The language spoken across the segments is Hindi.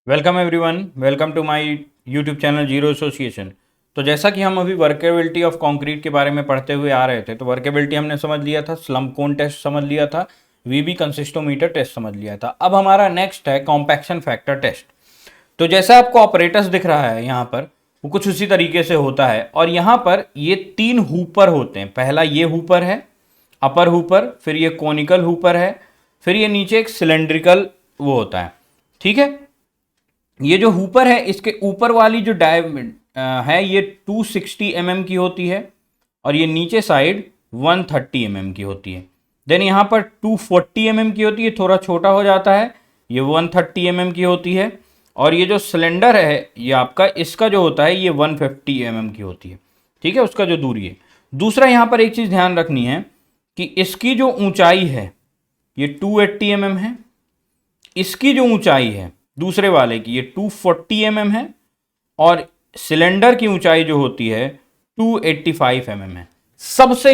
Welcome everyone, welcome to my YouTube channel zero association. तो जैसा कि हम अभी वर्केबिलिटी ऑफ कंक्रीट के बारे में पढ़ते हुए आ रहे थे, तो वर्केबिलिटी हमने समझ लिया था, स्लम कोन टेस्ट समझ लिया था, वीबी कंसिस्टोमीटर टेस्ट समझ लिया था। अब हमारा नेक्स्ट है कॉम्पैक्शन फैक्टर टेस्ट। तो जैसा आपको ऑपरेटर्स दिख रहा है यहाँ पर, वो कुछ उसी तरीके से होता है। और यहाँ पर ये तीन हुपर होते हैं। पहला ये हुपर है, अपर हुपर, फिर ये कोनिकल हुपर है, फिर ये नीचे एक सिलेंड्रिकल वो होता है। ठीक है, ये जो हुपर है, इसके ऊपर वाली जो है ये 260 mm की होती है और ये नीचे साइड 130 mm की होती है। देन यहाँ पर 240 mm की होती है, थोड़ा छोटा हो जाता है, ये 130 mm की होती है। और ये जो सिलेंडर है ये आपका, इसका जो होता है ये 150 mm की होती है। ठीक है, उसका जो दूरी है। दूसरा यहाँ पर एक चीज़ ध्यान रखनी है कि इसकी जो ऊंचाई है ये 280 mm है, इसकी जो ऊंचाई है दूसरे वाले की ये 240 mm है, और सिलेंडर की ऊंचाई जो होती है 285 mm है। सबसे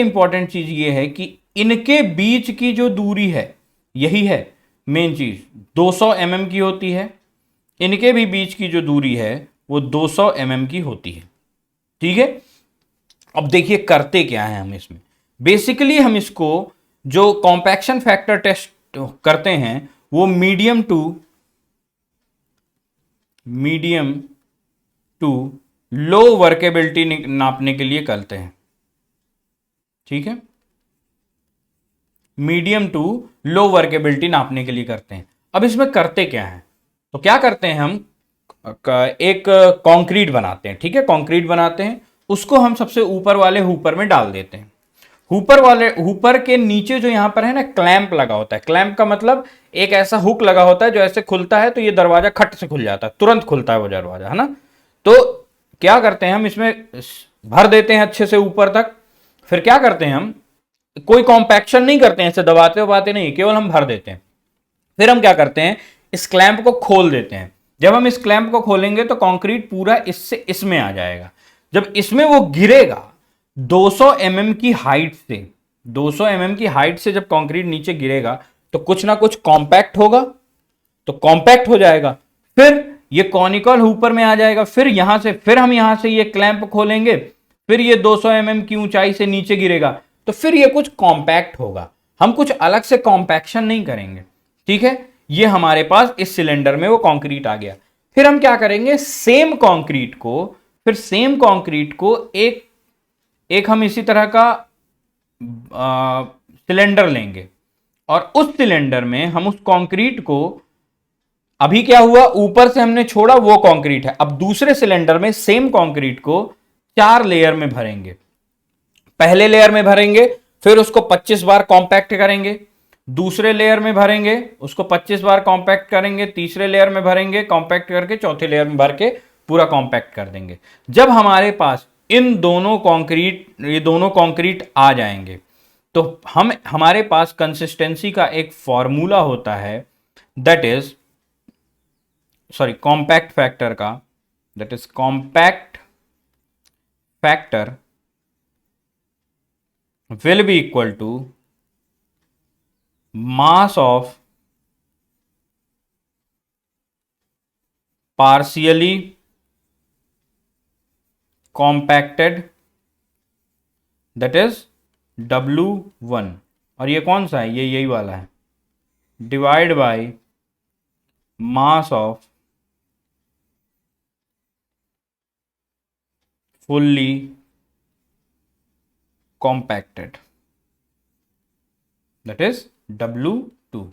इंपॉर्टेंट चीज ये है कि इनके बीच की जो दूरी है, यही है मेन चीज, 200 mm की होती है। इनके भी बीच की जो दूरी है वो 200 mm की होती है। ठीक है, अब देखिए करते क्या है हम इसमें। बेसिकली हम इसको जो कॉम्पैक्शन फैक्टर टेस्ट करते हैं वो मीडियम टू लो वर्केबिलिटी नापने के लिए करते हैं। ठीक है, मीडियम टू लो वर्केबिलिटी नापने के लिए करते हैं। अब इसमें करते क्या है, तो क्या करते हैं हम, एक कंक्रीट बनाते हैं। ठीक है, कंक्रीट बनाते हैं, उसको हम सबसे ऊपर वाले हुपर में डाल देते हैं। हुपर के नीचे जो यहां पर है ना, क्लैंप लगा होता है। क्लैंप का मतलब एक ऐसा हुक लगा होता है जो ऐसे खुलता है तो ये दरवाजा खट से खुल जाता है, तुरंत खुलता है वो दरवाजा, है ना। तो क्या करते हैं हम, इसमें भर देते हैं अच्छे से ऊपर तक। फिर क्या करते हैं हम, कोई कॉम्पैक्शन नहीं करते हैं, ऐसे दबाते दबाते नहीं, केवल हम भर देते हैं। फिर हम क्या करते हैं, इस क्लैंप को खोल देते हैं। जब हम इस क्लैंप को खोलेंगे तो कंक्रीट पूरा इससे इसमें आ जाएगा। जब इसमें वो गिरेगा 200 mm की हाइट से, 200 mm की हाइट से जब कंक्रीट नीचे गिरेगा तो कुछ ना कुछ कॉम्पैक्ट होगा, तो कॉम्पैक्ट हो जाएगा। फिर ये कॉनिकल हुपर में आ जाएगा। फिर हम यहां से ये क्लैंप खोलेंगे, फिर ये 200 mm की ऊंचाई से नीचे गिरेगा, तो फिर ये कुछ कॉम्पैक्ट होगा। हम कुछ अलग से कॉम्पैक्शन नहीं करेंगे। ठीक है, ये हमारे पास इस सिलेंडर में वो कंक्रीट आ गया। फिर हम क्या करेंगे, सेम कंक्रीट को एक हम इसी तरह का सिलेंडर लेंगे, और उस सिलेंडर में हम उस कंक्रीट को, अभी क्या हुआ, ऊपर से हमने छोड़ा वो कंक्रीट है, अब दूसरे सिलेंडर में सेम कंक्रीट को 4 लेयर में भरेंगे। पहले लेयर में भरेंगे, फिर उसको 25 बार कॉम्पैक्ट करेंगे। दूसरे लेयर में भरेंगे, उसको 25 बार कॉम्पैक्ट करेंगे। तीसरे लेयर में भरेंगे, कॉम्पैक्ट करके चौथे लेयर में भर के पूरा कॉम्पैक्ट कर देंगे। जब हमारे पास ये दोनों कंक्रीट आ जाएंगे तो हमारे पास कंसिस्टेंसी का एक फॉर्मूला होता है, कॉम्पैक्ट फैक्टर का, that is compact factor will be equal to mass of partially compacted, that is W1। और ये कौन सा है, ये यही वाला है, divide by mass off fully compacted, that is W2।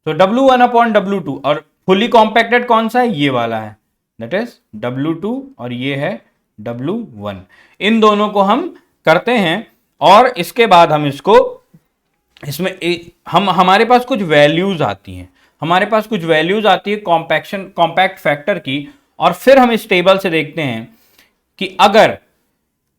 तो W1 अपॉन W2, और फुल्ली कॉम्पैक्टेड कौन सा है, ये वाला है, दैट इज W2, और ये है W1। इन दोनों को हम करते हैं, और इसके बाद हम इसमें हमारे पास कुछ वैल्यूज आती हैं, कॉम्पैक्ट फैक्टर की। और फिर हम इस टेबल से देखते हैं कि अगर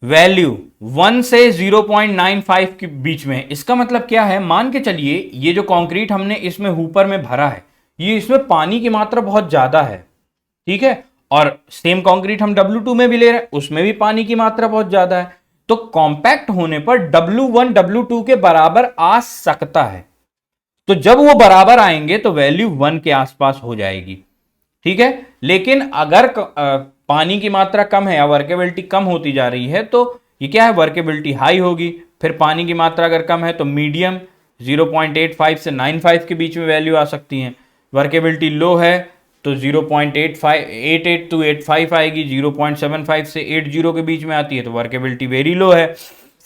वैल्यू 1 से 0.95 के बीच में, इसका मतलब क्या है, मान के चलिए ये जो कंक्रीट हमने इसमें हुपर में भरा है, ये इसमें पानी की मात्रा बहुत ज्यादा है। ठीक है, और सेम कंक्रीट हम W2 में भी ले रहे हैं, उसमें भी पानी की मात्रा बहुत ज्यादा है। तो कॉम्पैक्ट होने पर W1 W2 के बराबर आ सकता है। तो जब वो बराबर आएंगे तो वैल्यू 1 के आसपास हो जाएगी, ठीक है। लेकिन अगर पानी की मात्रा कम है या वर्केबिलिटी कम होती जा रही है तो ये क्या है, वर्केबिलिटी हाई होगी। फिर पानी की मात्रा अगर कम है तो मीडियम 0.85 से 95 के बीच में वैल्यू आ सकती है। वर्केबिलिटी लो है तो 0.88 टू 85 आएगी, 0.75 से 80 के बीच में आती है तो वर्केबिलिटी वेरी लो है,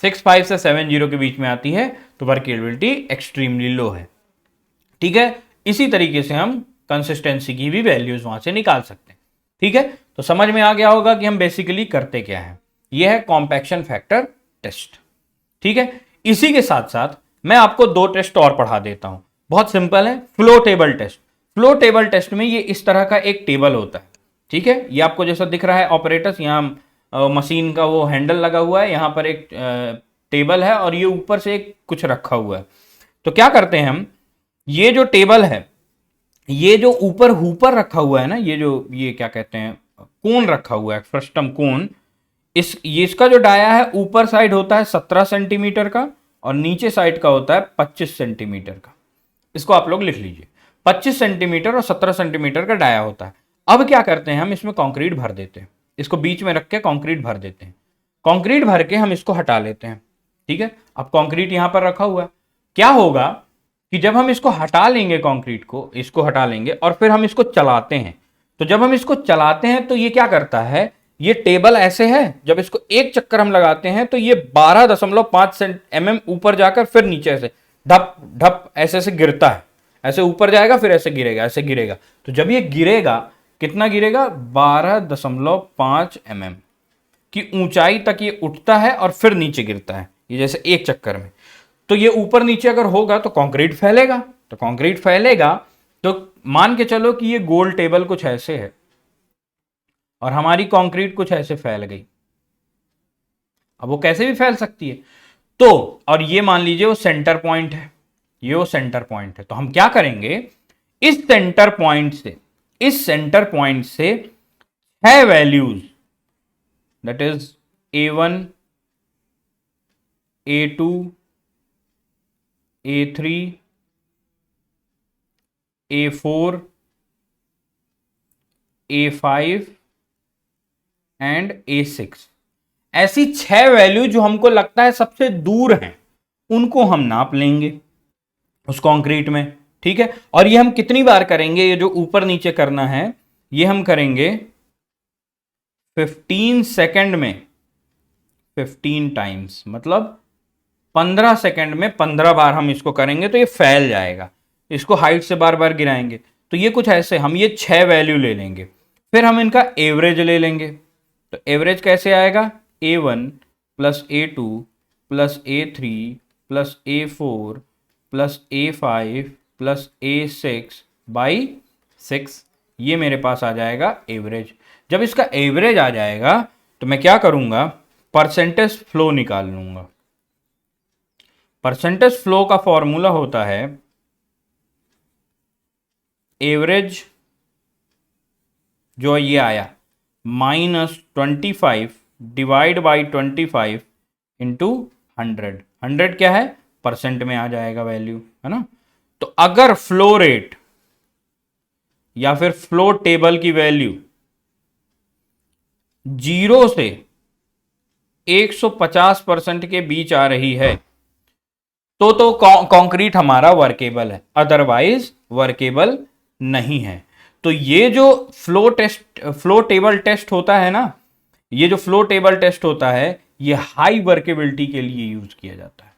65 से 70 के बीच में आती है तो वर्केबिलिटी एक्सट्रीमली लो है, ठीक है। इसी तरीके से हम कंसिस्टेंसी की भी वैल्यूज वहां से निकाल सकते हैं, ठीक है। तो समझ में आ गया होगा कि हम बेसिकली करते क्या है। यह है कॉम्पैक्शन फैक्टर टेस्ट, ठीक है। इसी के साथ साथ मैं आपको 2 टेस्ट और पढ़ा देता हूं, बहुत सिंपल है। Flow table test. Flow table test में ये इस तरह का एक टेबल होता है, ठीक है। ये आपको जैसा दिख रहा है ऑपरेटर्स, यहाँ मशीन का वो हैंडल लगा हुआ है, यहाँ पर एक टेबल है और ये ऊपर से एक कुछ रखा हुआ है। तो क्या करते हैं हम, ये जो टेबल है, ये जो ऊपर हुपर रखा हुआ है ना, ये क्या कहते हैं, कोन रखा हुआ है, फ्रस्टम कोन, ये इसका जो डाया है ऊपर साइड होता है 17 सेंटीमीटर का और नीचे साइड का होता है 25 सेंटीमीटर का। इसको आप लोग लिख लीजिए, 25 सेंटीमीटर और 17 सेंटीमीटर का डाया होता है। अब क्या करते हैं, हम इसमें कंक्रीट भर देते हैं, इसको बीच में रख के कंक्रीट भर देते हैं। कंक्रीट भर के हम इसको हटा लेते हैं, ठीक है। अब कंक्रीट यहां पर रखा हुआ है, क्या होगा कि जब हम इसको हटा लेंगे, कंक्रीट को इसको हटा लेंगे और फिर हम इसको चलाते हैं, तो जब हम इसको चलाते हैं तो ये क्या करता है, ये टेबल ऐसे है, जब इसको एक चक्कर हम लगाते हैं तो ये 12.5 mm ऊपर जाकर फिर नीचे से ढप ढप ऐसे से गिरता है, ऐसे ऊपर जाएगा फिर ऐसे गिरेगा, ऐसे गिरेगा। तो जब ये गिरेगा, कितना गिरेगा, 12.5 mm की ऊंचाई तक ये उठता है और फिर नीचे गिरता है, ये जैसे एक चक्कर में। तो ये ऊपर नीचे अगर होगा तो कंक्रीट फैलेगा, तो कंक्रीट फैलेगा तो मान के चलो कि ये गोल टेबल कुछ ऐसे है और हमारी कंक्रीट कुछ ऐसे फैल गई। अब वो कैसे भी फैल सकती है, तो और ये मान लीजिए वो सेंटर पॉइंट है, ये वो सेंटर पॉइंट है। तो हम क्या करेंगे, इस सेंटर पॉइंट से 6 values, that is A1, A2, A3, A4, A5 and A6, ऐसी 6 वैल्यू जो हमको लगता है सबसे दूर हैं, उनको हम नाप लेंगे उस कंक्रीट में, ठीक है। और ये हम कितनी बार करेंगे, ये जो ऊपर नीचे करना है ये हम करेंगे 15 सेकंड में 15 टाइम्स, मतलब 15 सेकंड में 15 बार हम इसको करेंगे तो ये फैल जाएगा। इसको हाइट से बार बार गिराएंगे तो ये कुछ ऐसे, हम ये 6 वैल्यू ले लेंगे, फिर हम इनका एवरेज ले लेंगे। तो एवरेज कैसे आएगा, A1 plus A2 plus A3 plus A4 plus A5 plus A6 by 6, ये मेरे पास आ जाएगा एवरेज। जब इसका एवरेज आ जाएगा तो मैं क्या करूंगा, परसेंटेज फ्लो निकाल लूंगा। परसेंटेज फ्लो का फॉर्मूला होता है एवरेज, जो ये आया -25 डिवाइड बाई 25 इंटू 100। 100 क्या है, परसेंट में आ जाएगा वैल्यू, है ना। तो अगर फ्लो रेट या फिर फ्लो टेबल की वैल्यू 0 से 150% के बीच आ रही है तो कंक्रीट हमारा वर्केबल है, अदरवाइज वर्केबल नहीं है। तो ये जो फ्लो टेबल टेस्ट होता है ना, ये जो फ्लो टेबल टेस्ट होता है ये हाई वर्केबिलिटी के लिए यूज किया जाता है,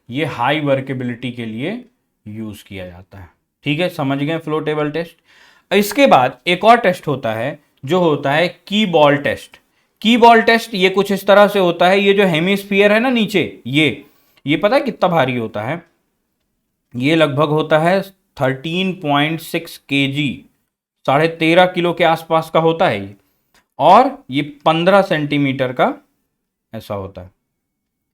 ये हाई वर्केबिलिटी के लिए यूज किया जाता है, ठीक है। समझ गए फ्लो टेबल टेस्ट। इसके बाद एक और टेस्ट होता है जो होता है की बॉल टेस्ट। की बॉल टेस्ट ये कुछ इस तरह से होता है, ये जो हेमिस्फीयर है ना नीचे, ये पता है कितना भारी होता है, ये लगभग होता है 13.6 kg, 13.5 किलो के आसपास का होता है ये, और ये 15 सेंटीमीटर का ऐसा होता है।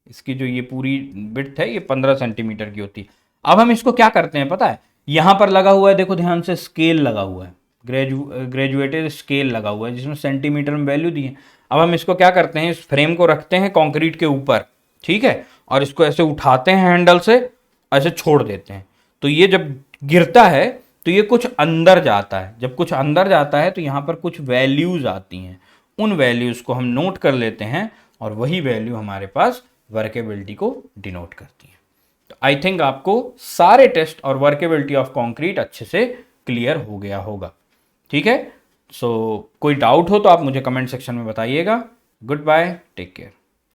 इसकी जो ये पूरी विड्थ है ये 15 सेंटीमीटर की होती है। अब हम इसको क्या करते हैं पता है, यहां पर लगा हुआ है, देखो ध्यान से, स्केल लगा हुआ है, ग्रेजुएटेड स्केल लगा हुआ है जिसमें सेंटीमीटर में वैल्यू दी है। अब हम इसको क्या करते हैं, इस फ्रेम को रखते हैं कंक्रीट के ऊपर, ठीक है, और इसको ऐसे उठाते हैं हैंडल से, ऐसे छोड़ देते हैं, तो ये जब गिरता है तो ये कुछ अंदर जाता है। जब कुछ अंदर जाता है तो यहाँ पर कुछ वैल्यूज आती हैं, उन वैल्यूज को हम नोट कर लेते हैं और वही वैल्यू हमारे पास वर्केबिलिटी को डिनोट करती है। तो आई थिंक आपको सारे टेस्ट और वर्केबिलिटी ऑफ कंक्रीट अच्छे से क्लियर हो गया होगा। ठीक है, सो कोई डाउट हो तो आप मुझे कमेंट सेक्शन में बताइएगा। Good bye, take care.